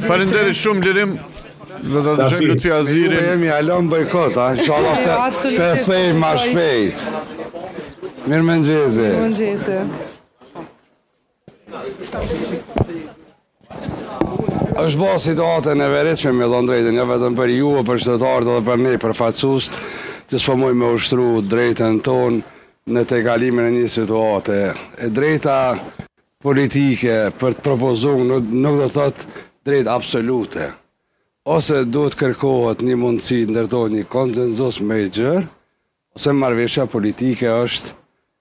Faleminderit shumë Lirim. Do ta dëgjojmë Lutfi Azirin. Ne jemi alon bojkot, inshallah të thej ma shpejt. Mirëmëngjesi. Mirëmëngjesi. Është bërë situatë e neveritshme me dhënë drejtën, jo vetëm për ju, për qytetarët edhe për ne, për faqust, që s'po mujmë me ushtru drejtën tonë në të kalimin e një situate. E drejta politike për të propozuar nuk do të thotë drejtë absolute. Ose duhet kërkohet një mundësi ndërtohet një konsenzus me i gjërë, ose marrëveshja politike është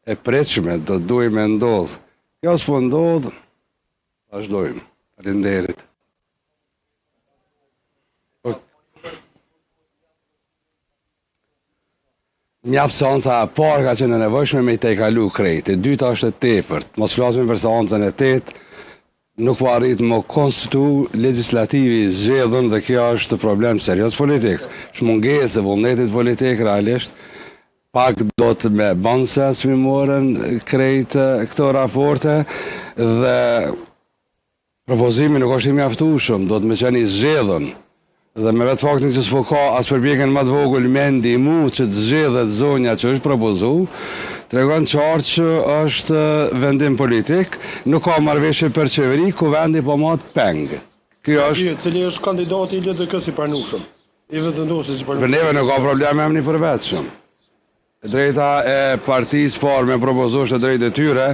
e pritshme, do të duhet me ndodhë. Kjo s'po ndodhë, vazhdojmë. Faleminderit. Mjaftë seanca e parë ka qenë e nevojshme me i tejkalu krejt. E dyta është e tepërt. Mos flasim për seancën e tetë, nuk po arrit më konstitu legislativi zgjedhën dhe kjo është problem serios politik. Është mungesë e vullnetit politik realisht. Pak do të me banë sens mi morën krejt këto raporte dhe propozimi nuk është i mjaftueshëm, do të me qenë i zgjedhën. Dhe me vetë faktin që s'po ka as përbjekjen më të vogël me ndihmu që të zgjedhet zonja që është propozu, tregon qartë që është vendim politik, nuk ka marrëveshje për qeveri, ku vendi po mat peng. Kjo është cili është kandidati i LDK si pranueshëm. I vetëndosur si pranueshëm. Për neve nuk ka problem me emrin i përvetshëm. Drejta e partisë parë me propozu është drejtë e tyre,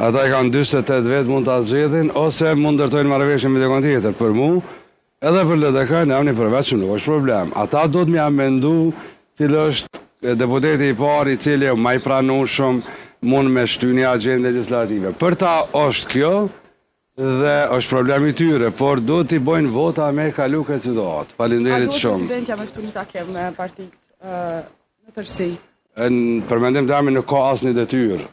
ata i kanë 48 vetë mund ta zgjedhin ose mund ndërtojnë marrëveshje me dikon tjetër. Për mua edhe për LDK në emrin i përvetshëm nuk është problem. Ata do të më amendu cili është deputeti i parë i cili më i pranueshëm mund me shtyni agjendë legislative. Për ta është kjo dhe është problemi i tyre, por do t'i bojnë vota me kalu këtë situatë. Faleminderit shumë. A do presidentja me ftu një takim me partitë në tërësi? Për mendim të amin nuk ka asnjë detyrë.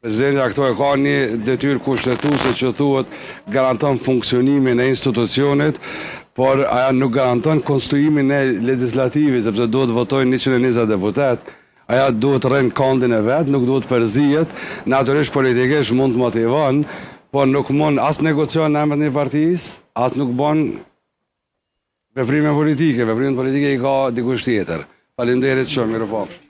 Presidentja këto e ka një detyrë kushtetuese që thuhet garanton funksionimin e institucionit, por aja nuk garanton konstituimin e legislativit, sepse duhet votojnë 120 deputet, aja duhet rënë kandin e vetë, nuk duhet përzijet, natyrisht politikisht mund të motivon, por nuk mund as negocion në emër një partisë, as nuk bon veprime politike i ka dikush tjetër. Faleminderit shumë, mirupafshim.